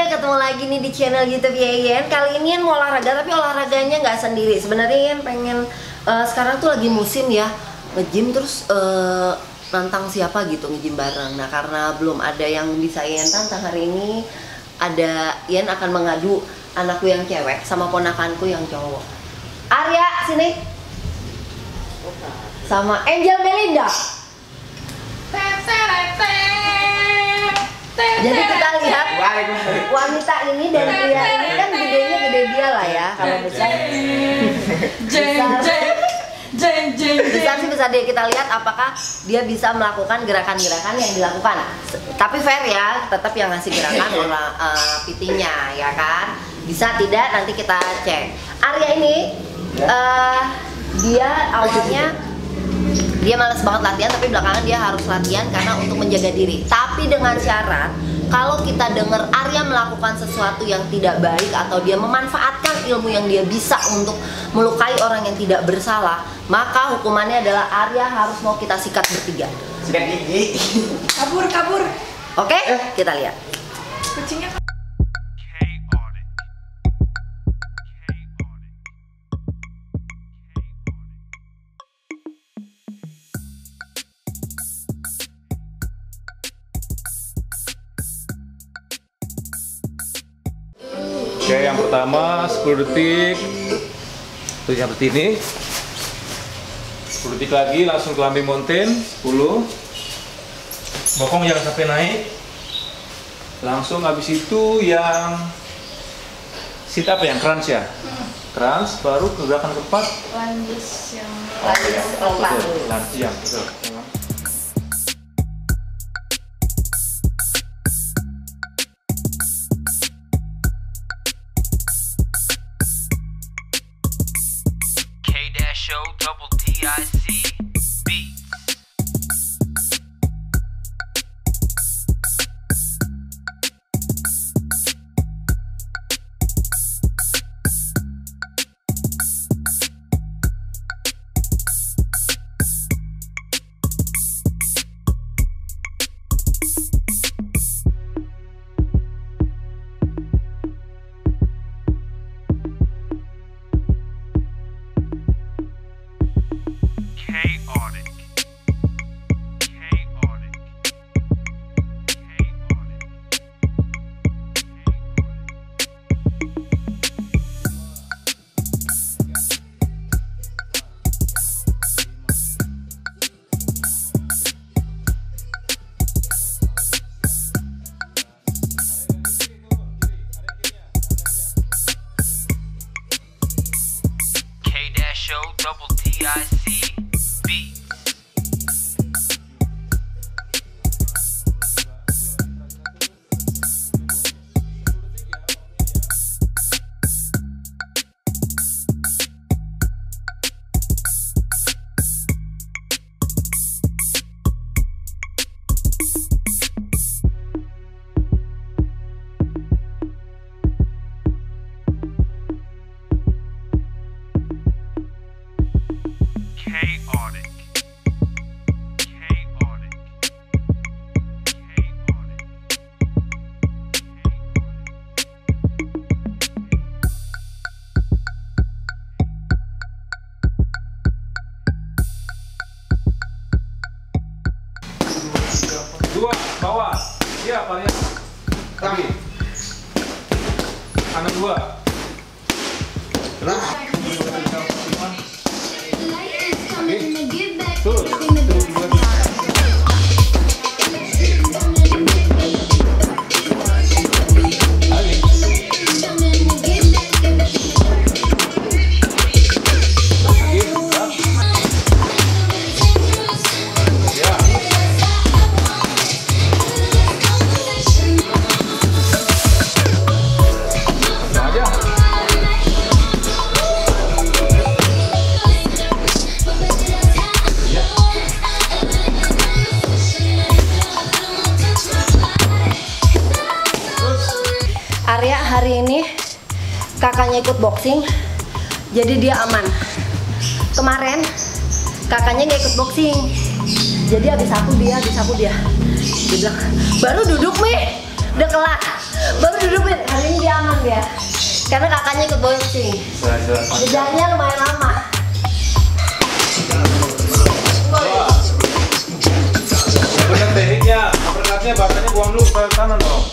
semuanya, ketemu lagi nih di channel YouTube Yeyen. Kali ini mau olahraga, tapi olahraganya nggak sendiri. Sebenarnya Yen pengen sekarang tuh lagi musim ya, nge-gym terus nantang siapa gitu nge-gym bareng. Nah karena belum ada yang bisa Yen tantang hari ini, Yen akan mengadu anakku yang cewek sama ponakanku yang cowok. Arya sini, sama Angel Melinda. Jadi kita lihat wanita ini dan pria ini kan gedenya gede dia lah ya, kalau besar besar sih besar dia. Kita lihat apakah dia bisa melakukan gerakan-gerakan yang dilakukan. Tapi fair ya, tetap yang ngasih gerakan orang PT-nya ya kan. Bisa tidak nanti kita cek. Arya ini dia awalnya dia malas banget latihan, tapi belakangan dia harus latihan karena untuk menjaga diri. Tapi dengan syarat, kalau kita dengar Arya melakukan sesuatu yang tidak baik atau dia memanfaatkan ilmu yang dia bisa untuk melukai orang yang tidak bersalah, maka hukumannya adalah Arya harus mau kita sikat bertiga. Sikat gigi. Kabur. Oke, kita lihat. Kucingnya Oke, yang pertama 10 detik. Tuh seperti ini. 10 detik lagi langsung ke climbing mountain. 10. Bokong jangan sampai naik. Langsung habis itu yang sit up yang crunch ya. Crunch baru ke gerakan keempat. lanjut yang lompat. Iya, betul. Show double DIC beats. Chaotic. K-Show double DIC beats. Chaotic. Dua, bawah. Iya, Pak. Lagi. Kanan dua. Arya hari ini kakaknya ikut boxing, jadi dia aman. Kemarin kakaknya nggak ikut boxing, jadi habis aku dia. Dia bilang baru duduk nih, udah kelar. Baru dudupin, hari ini dia aman ya. Karena kakaknya ikut bouncing. Jedanya lumayan lama. Bener tekniknya, uppercutnya badannya buang dulu ke kanan dong.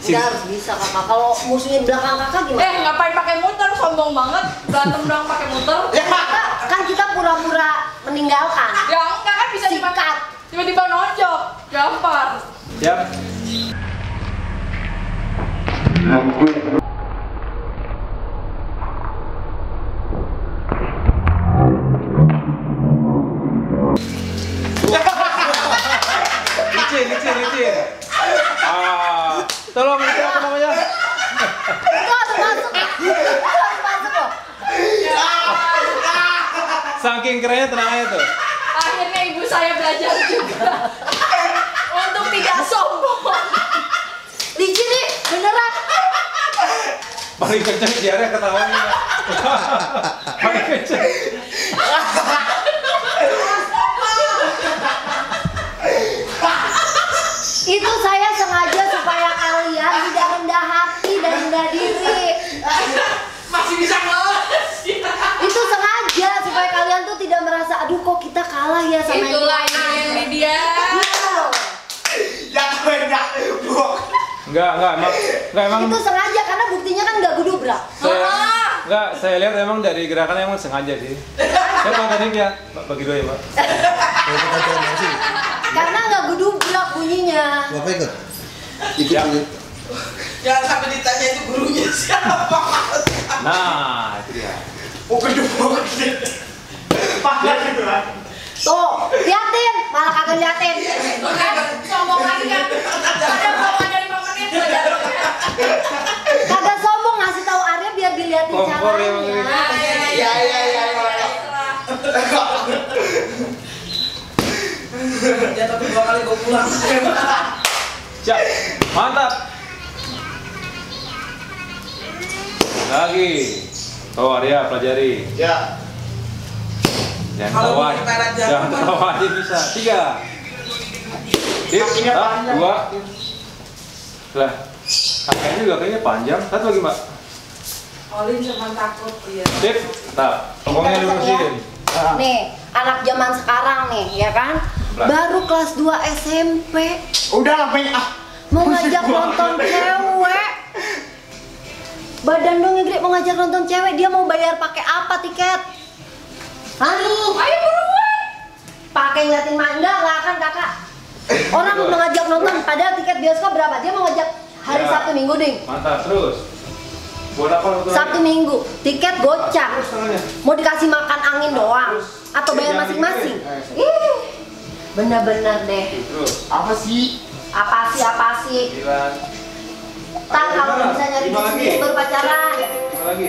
Kita harus bisa kakak. Kalau musuhnya di belakang kakak gimana? Ngapain pakai muter? Sombong banget. Berantem doang pakai muter. Kan kita pura-pura meninggalkan. Ya enggak kan bisa dipakai. Tiba-tiba nonjok, gampar. Siap. Licin. Tolong itu apa namanya? Itu harus masuk. Harus masuk loh. Saking kerennya tenang aja tuh. Akhirnya ibu saya belajar juga untuk tidak sombong. Licin nih, beneran. Paling kenceng di area ketawanya. Paling kenceng. Itu saya sengaja supaya kalian tidak rendah hati dan rendah diri. Masih bisa ngeles. Itu sengaja supaya kalian tuh tidak merasa aduh kok kita kalah ya sama Itulah ini dia. Enggak emang. Itu sengaja karena buktinya kan nggak gudubrak. Saya lihat emang dari gerakan emang sengaja sih. Saya mau teknik ya, bagi dua ya Pak. Karena nggak gudubrak bunyinya. Bapak ikut? Ikut. Jangan sampai ditanya itu gurunya siapa. Nah, itu dia. Oh gedung. Paham gitu kan? Tuh, liatin, malah kagak liatin. Sombong lagi kan. Ada bawahnya 5 menit belajar. Kagak sombong ngasih tahu Arya biar diliatin Kompor ya, Bang Iri. caranya. Ya. Jatuh 2 kali gue pulang. Siap. Mantap. Lagi. Oh, Arya pelajari. Ya. Jangan Kalau ketawa. mau kita raja. Jangan ketawa aja bisa. 3. Kakinya panjang. 2. Lah. Kakinya juga kayaknya panjang. 1 lagi, Mbak. Olin cuma takut dia. Sip. Tap. Pokoknya dilurusin. Nih, anak zaman sekarang nih, ya kan? Lah. Baru kelas 2 SMP Udah lah pengen mau ngajak nonton cewek. Badan dong gede mau ngajak nonton cewek, dia mau bayar pakai apa tiket? Aduh, Ayo buruan. pakai ngeliatin mangga nggak kan kakak? Orang mau ngajak nonton, padahal tiket bioskop berapa? Dia mau ngajak hari Ya. Sabtu Minggu ding. Mantap, terus. Buat apa lu Sabtu Minggu, tiket gocap. Terus tangannya. Mau dikasih makan angin doang atau bayar Jangan masing-masing? digituin. Ih, bener-bener deh. Terus. apa sih? Apa sih? 9. Tang kalau nggak bisa nyari Lima duit lagi. sendiri baru pacaran. 1 lagi.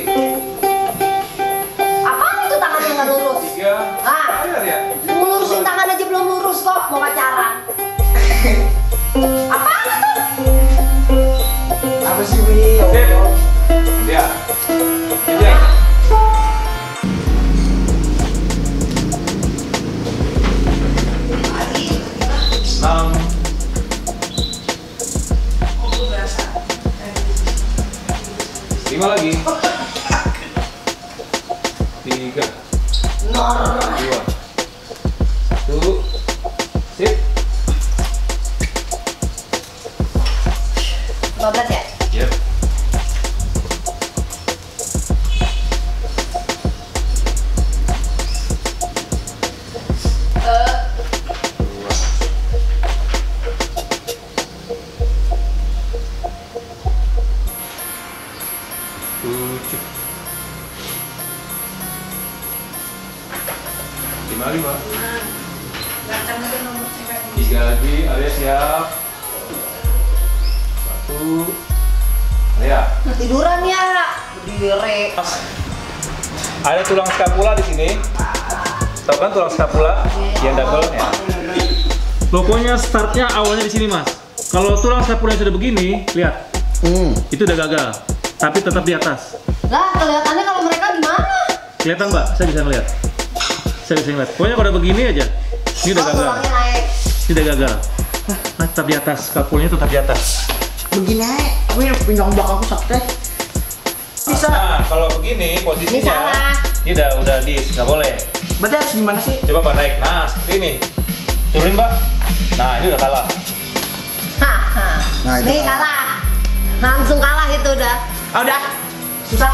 Apaan itu tangannya nggak lurus? 3. Ah, Benar ya? ngurusin tangan aja belum lurus kok mau pacaran. Apaan itu? Apa sih Wi? Sip. Ya. Ya. Tuh. Sip. 15 ya? Yep. Tujuh. 55. Ganteng aja nomor cewek. 3 lagi, Arya siap. 1. Arya. Tiduran ya. Berdiri. Pas. Ada tulang skapula di sini. Tahu kan tulang skapula yang double ya? Pokoknya startnya awalnya di sini, Mas. Kalau tulang skapula sudah begini, lihat. Itu udah gagal. Tapi tetap di atas. Lah, kelihatannya kalau mereka gimana? Kelihatan, Mbak? Saya bisa ngeliat. Saya bisa ngeliat. Pokoknya kalau udah begini aja. Ini udah gagal. Tulangnya naik. Ini udah gagal. Nah, tetap di atas. Skapulanya tetap di atas. Begini aja, aku yang pinggang belakangku sakit. Bisa. Nah, kalau begini posisinya. Ini salah. Ini udah di, nggak boleh. Berarti harus gimana sih? Coba Mbak naik. Nah, seperti ini. Turunin, Mbak. Nah, ini udah kalah. Haha. Nah, itu Nih kalah. Langsung kalah itu udah. Ah, udah. Susah.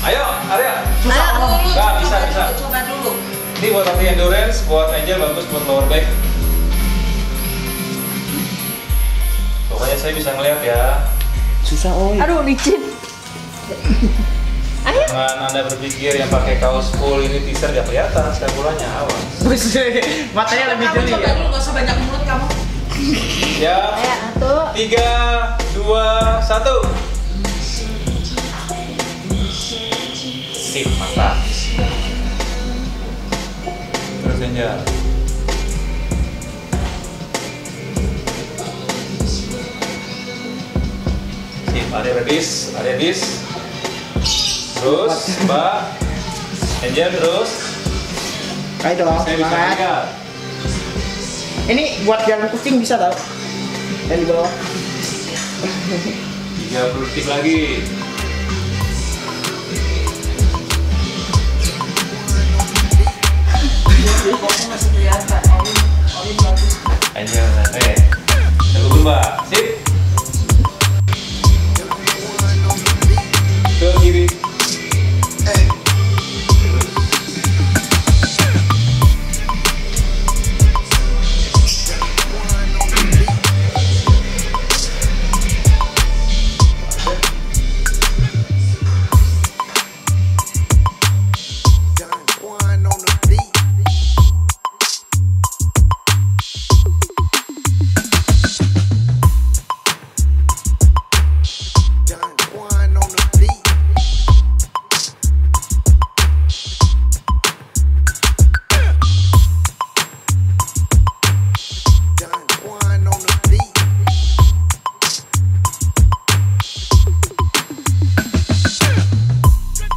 Ayo, Arya. Susah. Ayo. Coba dulu. Nggak, coba bisa, dulu, bisa. Coba dulu. Ini buat latih endurance, buat Angel bagus buat lower back. Pokoknya saya bisa ngeliat ya. Susah, Aduh, licin. Jangan Anda berpikir yang pakai kaos full ini t-shirt ya kelihatan skapulanya, awas. Matanya lebih Kamu jeli coba ya. dulu, gak usah banyak mulut kamu. Ya. Ayo, 1. 3, 2, 1. Sip, mantap. Terus Angel. Sip, ada bis. Terus, Mbak. Angel terus. Ayo dong, Saya bisa semangat. lihat. Ini buat jalan kucing bisa tau? Yang di bawah. 30 detik lagi. Pokoknya masih kelihatan.